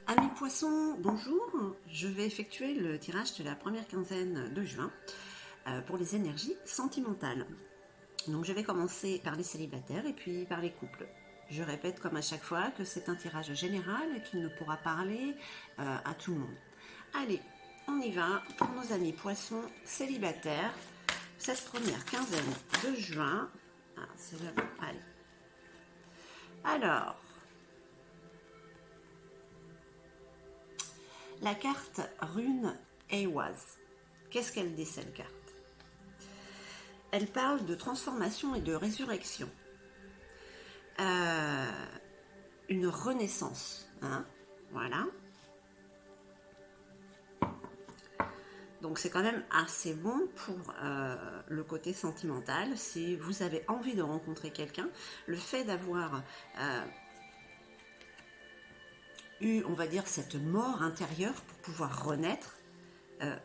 Amis poissons, bonjour. Je vais effectuer le tirage de la première quinzaine de juin pour les énergies sentimentales. Donc je vais commencer par les célibataires et puis par les couples. Je répète comme à chaque fois que c'est un tirage général et qu'il ne pourra parler à tout le monde. Allez, on y va pour nos amis poissons célibataires. Cette première quinzaine de juin. Ah, c'est là. Allez. Alors, la carte rune Eiwaz. Qu'est-ce qu'elle dit cette carte? Elle parle de transformation et de résurrection. Une renaissance. Hein, voilà. Donc c'est quand même assez bon pour le côté sentimental. Si vous avez envie de rencontrer quelqu'un, le fait d'avoir eu, on va dire, cette mort intérieure pour pouvoir renaître, à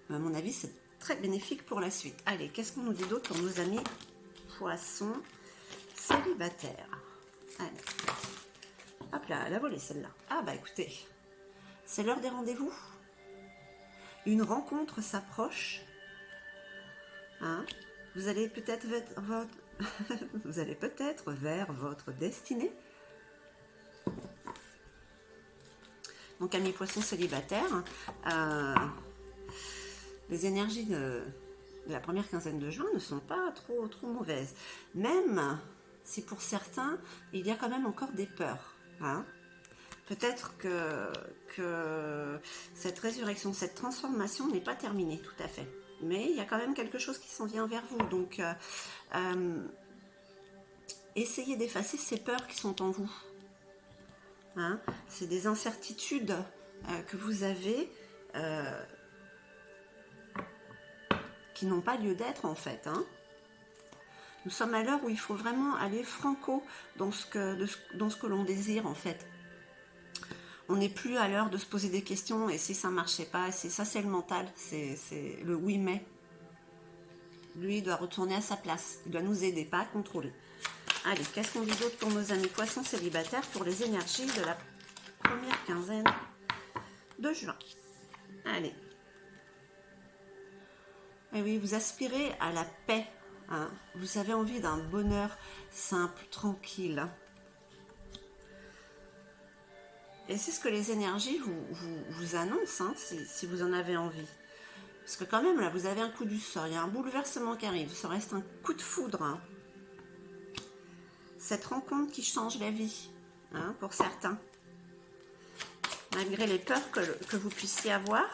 mon avis, c'est très bénéfique pour la suite. Allez, qu'est-ce qu'on nous dit d'autre pour nos amis poissons célibataires? Allez. Hop là, la volée celle-là. Ah bah écoutez, c'est l'heure des rendez-vous. Une rencontre s'approche. Hein, vous allez peut-être vous allez peut-être vers votre destinée. Donc amis poissons célibataires, les énergies de la première quinzaine de juin ne sont pas trop mauvaises. Même si pour certains, il y a quand même encore des peurs. Hein. Peut-être que cette résurrection, cette transformation n'est pas terminée tout à fait. Mais il y a quand même quelque chose qui s'en vient vers vous. Donc, essayez d'effacer ces peurs qui sont en vous. Hein, c'est des incertitudes que vous avez qui n'ont pas lieu d'être en fait. Hein. Nous sommes à l'heure où il faut vraiment aller franco dans ce que l'on désire en fait. On n'est plus à l'heure de se poser des questions et si ça ne marchait pas, ça c'est le mental, c'est le oui mais. Lui il doit retourner à sa place, il doit nous aider, pas à contrôler. Allez, qu'est-ce qu'on dit d'autre pour nos amis poissons célibataires pour les énergies de la première quinzaine de juin? Allez. Et oui, vous aspirez à la paix. Hein. Vous avez envie d'un bonheur simple, tranquille. Hein. Et c'est ce que les énergies vous annoncent, hein, si vous en avez envie. Parce que quand même, là, vous avez un coup du sort, il y a un bouleversement qui arrive, ça reste un coup de foudre. Hein. Cette rencontre qui change la vie, hein, pour certains. Malgré les peurs que vous puissiez avoir.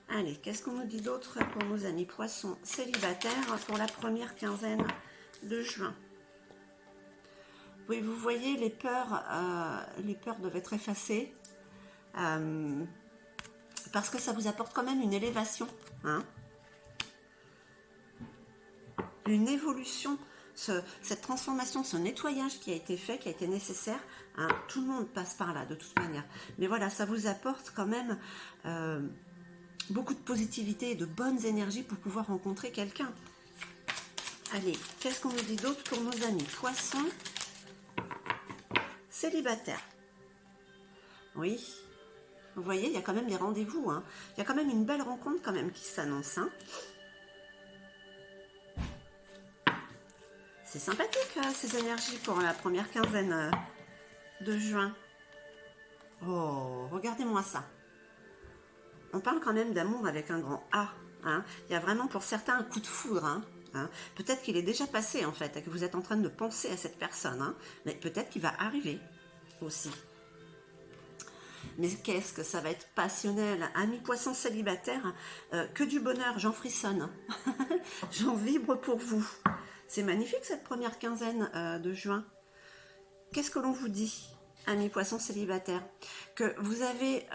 Allez, qu'est-ce qu'on nous dit d'autre pour nos amis poissons célibataires pour la première quinzaine de juin? Oui, vous voyez, les peurs doivent être effacées parce que ça vous apporte quand même une élévation, hein, une évolution, cette transformation, ce nettoyage qui a été fait, qui a été nécessaire. Hein, tout le monde passe par là de toute manière. Mais voilà, ça vous apporte quand même beaucoup de positivité et de bonnes énergies pour pouvoir rencontrer quelqu'un. Allez, qu'est-ce qu'on nous dit d'autre pour nos amis poissons célibataires? Oui, vous voyez, il y a quand même des rendez-vous. Hein. Il y a quand même une belle rencontre quand même qui s'annonce. Hein. C'est sympathique ces énergies pour la première quinzaine de juin. Oh, regardez-moi ça. On parle quand même d'amour avec un grand A. Hein. Il y a vraiment pour certains un coup de foudre. Hein. Hein. Peut-être qu'il est déjà passé en fait, et que vous êtes en train de penser à cette personne. Hein. Mais peut-être qu'il va arriver aussi. Mais qu'est-ce que ça va être passionnel. Amis poissons célibataires, que du bonheur, j'en frissonne. J'en vibre pour vous. C'est magnifique cette première quinzaine de juin. Qu'est-ce que l'on vous dit, amis poissons célibataires? Que vous avez...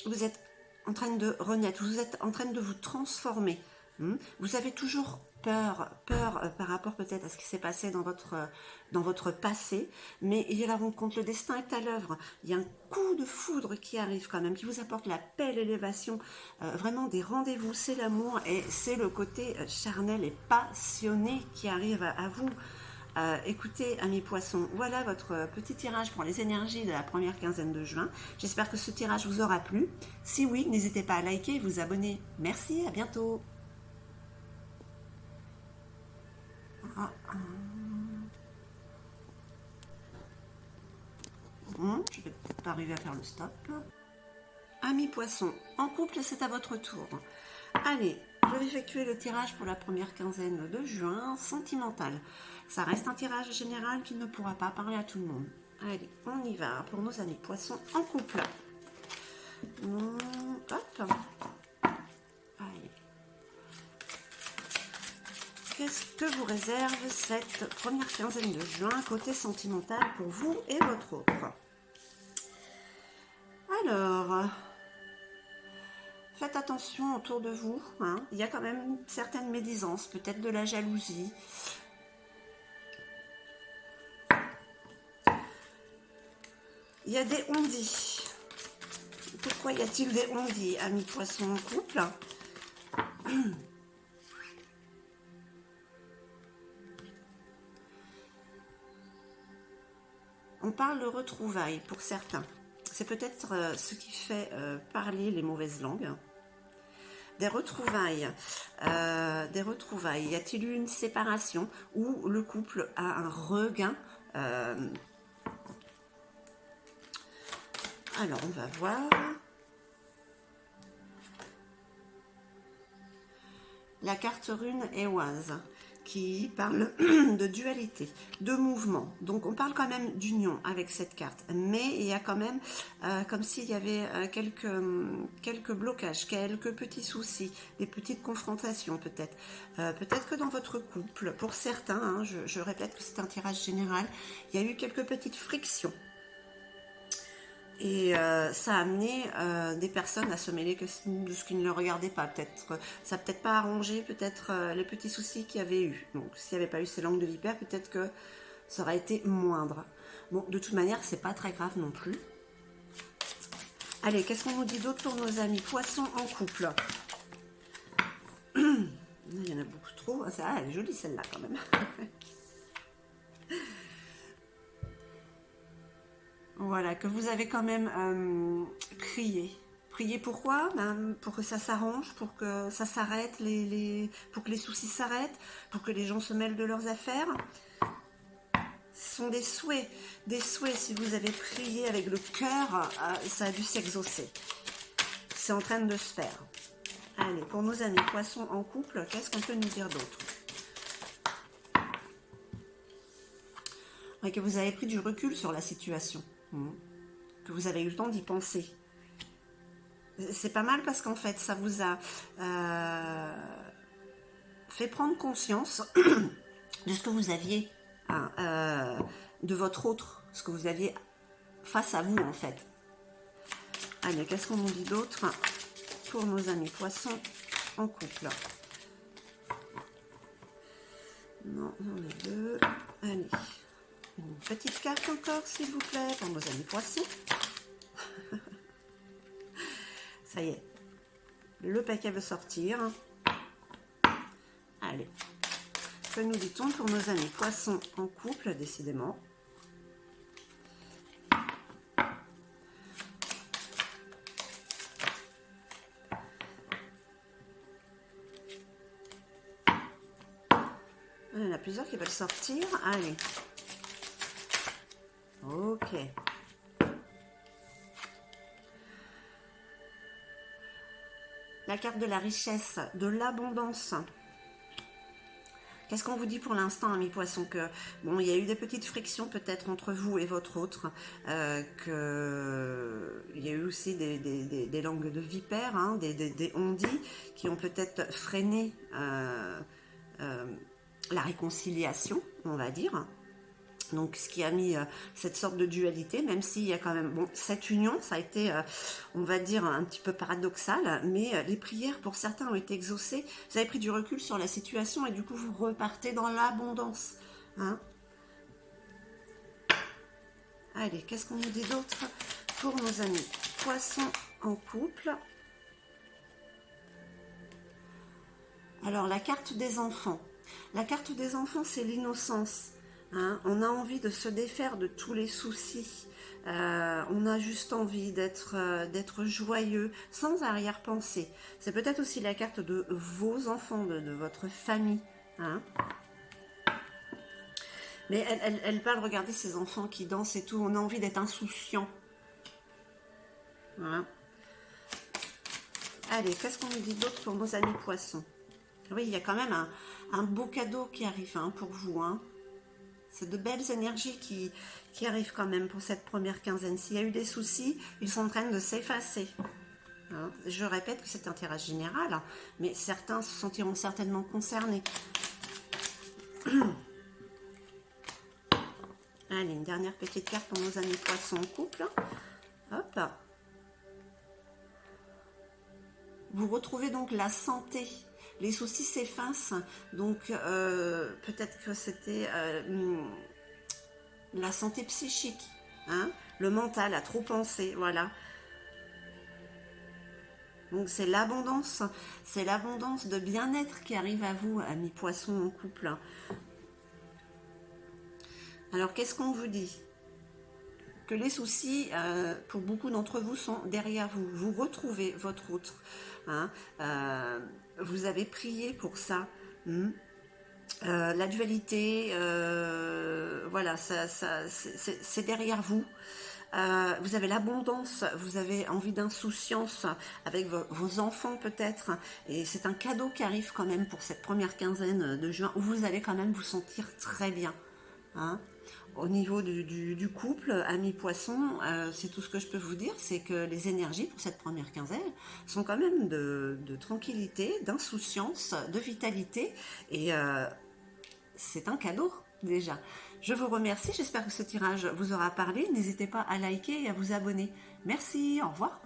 vous êtes en train de renaître, vous êtes en train de vous transformer. Vous avez toujours peur par rapport peut-être à ce qui s'est passé dans votre passé, mais il y a la rencontre, le destin est à l'œuvre. Il y a un coup de foudre qui arrive quand même, qui vous apporte la paix, l'élévation, vraiment des rendez-vous, c'est l'amour et c'est le côté charnel et passionné qui arrive à vous. Écoutez, amis poissons, voilà votre petit tirage pour les énergies de la première quinzaine de juin. J'espère que ce tirage vous aura plu. Si oui, n'hésitez pas à liker et vous abonner. Merci, à bientôt. Je vais pas arriver à faire le stop. Amis poissons, en couple, c'est à votre tour. Allez, je vais effectuer le tirage pour la première quinzaine de juin, sentimental. Ça reste un tirage général qui ne pourra pas parler à tout le monde. Allez, on y va pour nos amis poissons en couple. Hop. Allez. Qu'est-ce que vous réserve cette première quinzaine de juin côté sentimental pour vous et votre autre? Alors, faites attention autour de vous, hein. Il y a quand même une certaine médisance, peut-être de la jalousie. Il y a des on-dit. Pourquoi y a-t-il des on-dit, amis poissons en couple? On parle de retrouvailles pour certains. C'est peut-être ce qui fait parler les mauvaises langues. Des retrouvailles. Y a-t-il eu une séparation ou le couple a un regain? Alors, on va voir. La carte rune Eoise, qui parle de dualité, de mouvement. Donc on parle quand même d'union avec cette carte, mais il y a quand même comme s'il y avait quelques blocages, quelques petits soucis, des petites confrontations peut-être. Peut-être que dans votre couple, pour certains, hein, je répète que c'est un tirage général, il y a eu quelques petites frictions. Et ça a amené des personnes à se mêler de ce qui ne le regardait pas. Peut-être, ça n'a peut-être pas arrangé peut-être les petits soucis qu'il y avait eu. Donc, s'il n'y avait pas eu ces langues de vipère, peut-être que ça aurait été moindre. Bon, de toute manière, c'est pas très grave non plus. Allez, qu'est-ce qu'on nous dit d'autre pour nos amis poissons en couple? Il y en a beaucoup trop. Ah, elle est jolie celle-là quand même. Voilà, que vous avez quand même crié. Prier pourquoi? Pour que ça s'arrange, pour que ça s'arrête, pour que les soucis s'arrêtent, pour que les gens se mêlent de leurs affaires. Ce sont des souhaits. Des souhaits, si vous avez prié avec le cœur, ça a dû s'exaucer. C'est en train de se faire. Allez, pour nos amis poissons en couple, qu'est-ce qu'on peut nous dire d'autre? Que vous avez pris du recul sur la situation. Que vous avez eu le temps d'y penser. C'est pas mal parce qu'en fait, ça vous a fait prendre conscience de ce que vous aviez, de votre autre, ce que vous aviez face à vous en fait. Allez, qu'est-ce qu'on nous dit d'autre pour nos amis poissons en couple? Non, on est deux. Allez. Une petite carte encore, s'il vous plaît, pour nos amis poissons. Ça y est, le paquet veut sortir. Allez, que nous dit-on pour nos amis poissons en couple, décidément? Il y en a plusieurs qui veulent sortir. Allez. Ok. La carte de la richesse, de l'abondance. Qu'est-ce qu'on vous dit pour l'instant, amis poissons? Que bon, il y a eu des petites frictions peut-être entre vous et votre autre, que il y a eu aussi des langues de vipère, hein, des on-dit qui ont peut-être freiné la réconciliation, on va dire. Donc, ce qui a mis cette sorte de dualité, même s'il y a quand même... Bon, cette union, ça a été, on va dire, un petit peu paradoxal, mais les prières, pour certains, ont été exaucées. Vous avez pris du recul sur la situation et du coup, vous repartez dans l'abondance. Hein? Allez, qu'est-ce qu'on nous dit d'autre pour nos amis poissons en couple? Alors, la carte des enfants. La carte des enfants, c'est l'innocence. hein. On a envie de se défaire de tous les soucis. On a juste envie d'être joyeux, sans arrière-pensée. C'est peut-être aussi la carte de vos enfants, de votre famille, hein. Mais elle parle, regardez ces enfants qui dansent et tout, on a envie d'être insouciant. Voilà. Allez, qu'est-ce qu'on nous dit d'autre pour nos amis poissons? Oui, il y a quand même un beau cadeau qui arrive, hein, pour vous, hein. C'est de belles énergies qui arrivent quand même pour cette première quinzaine. S'il y a eu des soucis, ils sont en train de s'effacer. Hein. Je répète que c'est un tirage général, hein, mais certains se sentiront certainement concernés. Allez, une dernière petite carte pour nos amis poissons en couple. Hop. Vous retrouvez donc la santé. Les soucis s'effacent. Donc, peut-être que c'était la santé psychique. Hein, le mental, à trop penser. Voilà. Donc, c'est l'abondance. C'est l'abondance de bien-être qui arrive à vous, amis poissons en couple. Alors, qu'est-ce qu'on vous dit? Que les soucis, pour beaucoup d'entre vous, sont derrière vous. Vous retrouvez votre autre. Hein, vous avez prié pour ça. La dualité, voilà, c'est derrière vous. Vous avez l'abondance, vous avez envie d'insouciance avec vos enfants peut-être. Et c'est un cadeau qui arrive quand même pour cette première quinzaine de juin où vous allez quand même vous sentir très bien. Hein. Au niveau du couple, amis poissons, c'est tout ce que je peux vous dire, c'est que les énergies pour cette première quinzaine sont quand même de tranquillité, d'insouciance, de vitalité, et c'est un cadeau déjà. Je vous remercie, j'espère que ce tirage vous aura parlé, n'hésitez pas à liker et à vous abonner. Merci, au revoir.